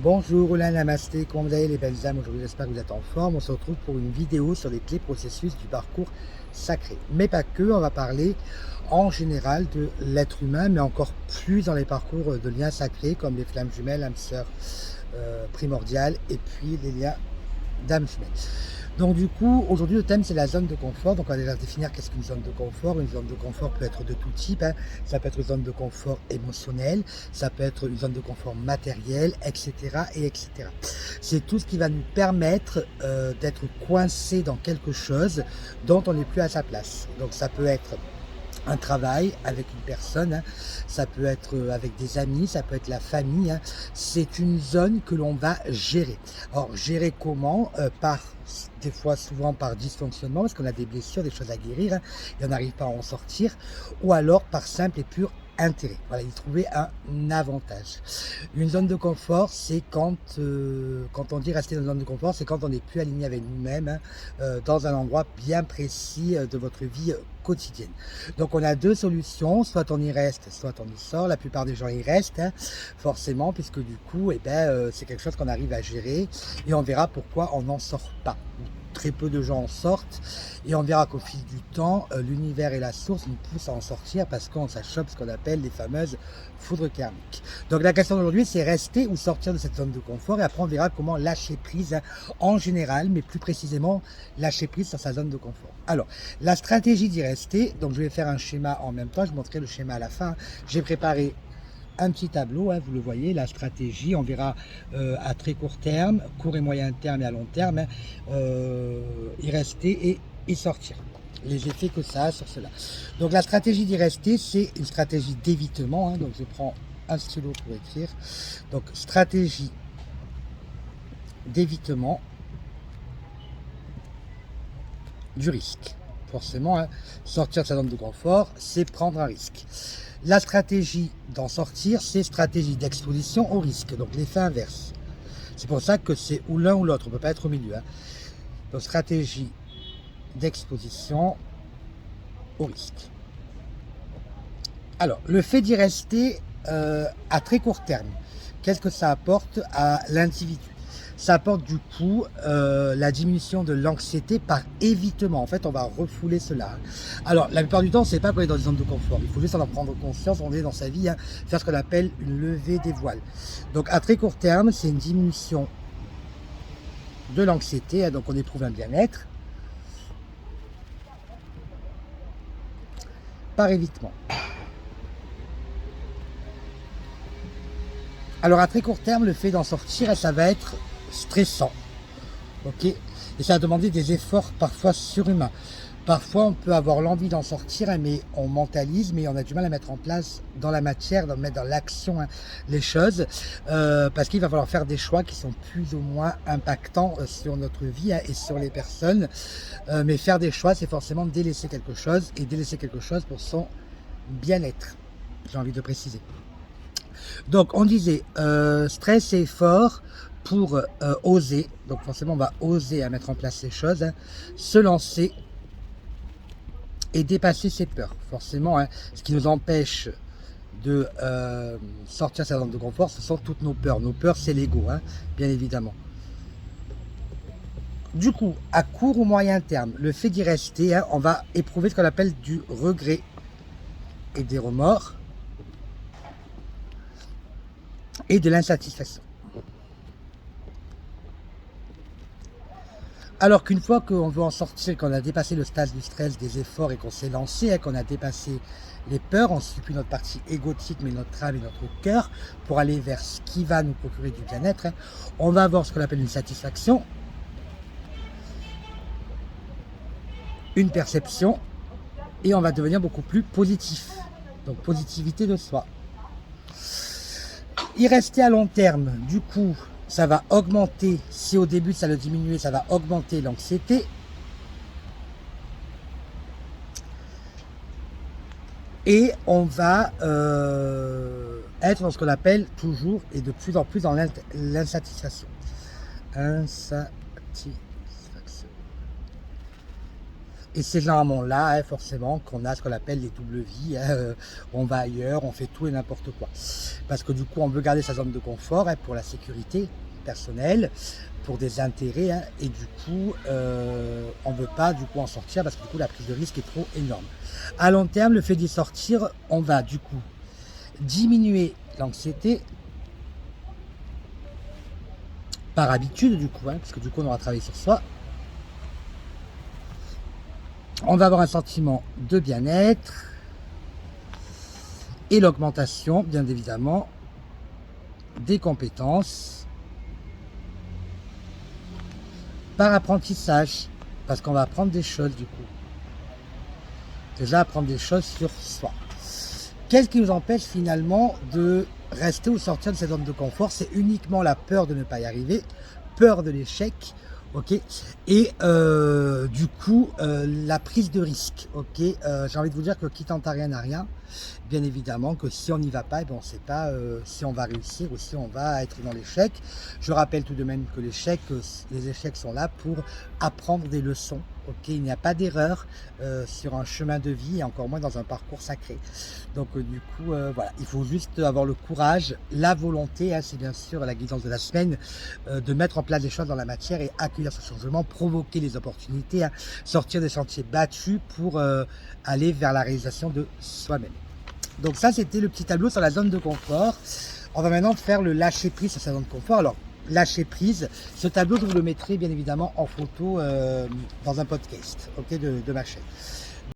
Bonjour, Oula, namasté, comment vous allez les belles âmes? Aujourd'hui j'espère que vous êtes en forme. On se retrouve pour une vidéo sur les clés processus du parcours sacré. Mais pas que, on va parler en général de l'être humain, mais encore plus dans les parcours de liens sacrés comme les flammes jumelles, âmes sœurs primordiales et puis les liens d'âmes jumelles. Donc du coup, aujourd'hui le thème c'est la zone de confort. Donc on va déjà définir qu'est-ce qu'une zone de confort. Une zone de confort peut être de tout type, hein. Ça peut être une zone de confort émotionnelle, ça peut être une zone de confort matérielle, etc. et etc. C'est tout ce qui va nous permettre d'être coincé dans quelque chose dont on n'est plus à sa place. Donc ça peut être un travail avec une personne, hein. Ça peut être avec des amis, ça peut être la famille, hein. C'est une zone que l'on va gérer. Alors gérer comment? Des fois souvent par dysfonctionnement, parce qu'on a des blessures, des choses à guérir, hein, et on n'arrive pas à en sortir, ou alors par simple et pur intérêt. Voilà, y trouver un avantage. Une zone de confort, c'est quand on dit rester dans une zone de confort, c'est quand on n'est plus aligné avec nous-mêmes, hein, dans un endroit bien précis de votre vie quotidienne. Donc on a deux solutions, soit on y reste, soit on y sort. La plupart des gens y restent, hein, forcément, puisque du coup, c'est quelque chose qu'on arrive à gérer et on verra pourquoi on n'en sort pas. Très peu de gens en sortent et on verra qu'au fil du temps, l'univers et la source nous poussent à en sortir parce qu'on s'achoppe ce qu'on appelle les fameuses foudres karmiques. Donc la question d'aujourd'hui, c'est rester ou sortir de cette zone de confort et après on verra comment lâcher prise, hein, en général, mais plus précisément lâcher prise sur sa zone de confort. Alors, la stratégie d'y rester, donc je vais faire un schéma en même temps, je vous montrerai le schéma à la fin. J'ai préparé un petit tableau, hein, vous le voyez, la stratégie, on verra à très court terme, court et moyen terme et à long terme, hein, y rester et y sortir. Les effets que ça a sur cela. Donc la stratégie d'y rester, c'est une stratégie d'évitement, hein, donc je prends un stylo pour écrire. Donc stratégie d'évitement du risque. Forcément, hein, sortir de sa zone de confort, c'est prendre un risque. La stratégie d'en sortir, c'est stratégie d'exposition au risque, donc l'effet inverse. C'est pour ça que c'est ou l'un ou l'autre, on ne peut pas être au milieu, hein. Donc stratégie d'exposition au risque. Alors, le fait d'y rester à très court terme, qu'est-ce que ça apporte à l'individu? Ça apporte du coup la diminution de l'anxiété par évitement. En fait, on va refouler cela. Alors, la plupart du temps, on ne sait pas qu'on est dans une zone de confort. Il faut juste en prendre conscience, on est dans sa vie, hein, faire ce qu'on appelle une levée des voiles. Donc, à très court terme, c'est une diminution de l'anxiété, hein, donc on éprouve un bien-être par évitement. Alors, à très court terme, le fait d'en sortir, ça va être stressant. Ok, et ça va demander des efforts parfois surhumains. Parfois, on peut avoir l'envie d'en sortir, hein, mais on mentalise, mais on a du mal à mettre en place dans la matière, mettre dans l'action, hein, les choses, parce qu'il va falloir faire des choix qui sont plus ou moins impactants sur notre vie, hein, et sur les personnes. Mais faire des choix, c'est forcément délaisser quelque chose, et délaisser quelque chose pour son bien-être. J'ai envie de préciser. Donc, on disait stress et effort pour oser. Donc, forcément, on va oser à mettre en place les choses, hein, se lancer et dépasser ses peurs. Forcément, hein, ce qui nous empêche de sortir de sa zone de confort, ce sont toutes nos peurs. Nos peurs, c'est l'ego, hein, bien évidemment. Du coup, à court ou moyen terme, le fait d'y rester, hein, on va éprouver ce qu'on appelle du regret et des remords et de l'insatisfaction. Alors qu'une fois qu'on veut en sortir, qu'on a dépassé le stade du stress, des efforts et qu'on s'est lancé, hein, qu'on a dépassé les peurs, on ne suit plus notre partie égotique, mais notre âme et notre cœur pour aller vers ce qui va nous procurer du bien-être, hein, on va avoir ce qu'on appelle une satisfaction, une perception, et on va devenir beaucoup plus positif. Donc positivité de soi. Y rester à long terme, du coup, ça va augmenter, si au début ça le diminuait, ça va augmenter l'anxiété. Et on va être dans ce qu'on appelle toujours et de plus en plus dans l'insatisfaction. Insatisfaction. Et c'est généralement là, hein, forcément, qu'on a ce qu'on appelle les doubles vies. Hein, on va ailleurs, on fait tout et n'importe quoi. Parce que du coup, on veut garder sa zone de confort, hein, pour la sécurité personnelle, pour des intérêts. Hein, et du coup, on ne veut pas du coup en sortir parce que du coup, la prise de risque est trop énorme. À long terme, le fait d'y sortir, on va du coup diminuer l'anxiété par habitude, du coup, hein, parce que du coup, on aura travaillé sur soi. On va avoir un sentiment de bien-être et l'augmentation, bien évidemment, des compétences par apprentissage, parce qu'on va apprendre des choses du coup. Déjà apprendre des choses sur soi. Qu'est-ce qui nous empêche finalement de rester ou sortir de cette zone de confort? C'est uniquement la peur de ne pas y arriver, peur de l'échec, ok, et du coup la prise de risque, ok. J'ai envie de vous dire que qui tente à rien n'a rien. Bien évidemment que si on n'y va pas, on ne sait pas si on va réussir ou si on va être dans l'échec. Je rappelle tout de même que les échecs sont là pour apprendre des leçons. Ok, il n'y a pas d'erreur sur un chemin de vie et encore moins dans un parcours sacré. Donc du coup, voilà, il faut juste avoir le courage, la volonté, hein, c'est bien sûr la guidance de la semaine, de mettre en place des choses dans la matière et accueillir ce changement, provoquer les opportunités, hein, sortir des sentiers battus pour aller vers la réalisation de soi-même. Donc ça, c'était le petit tableau sur la zone de confort. On va maintenant faire le lâcher prise sur sa zone de confort. Alors, lâcher prise, ce tableau, je vous le mettrai bien évidemment en photo dans un podcast, ok, de ma chaîne.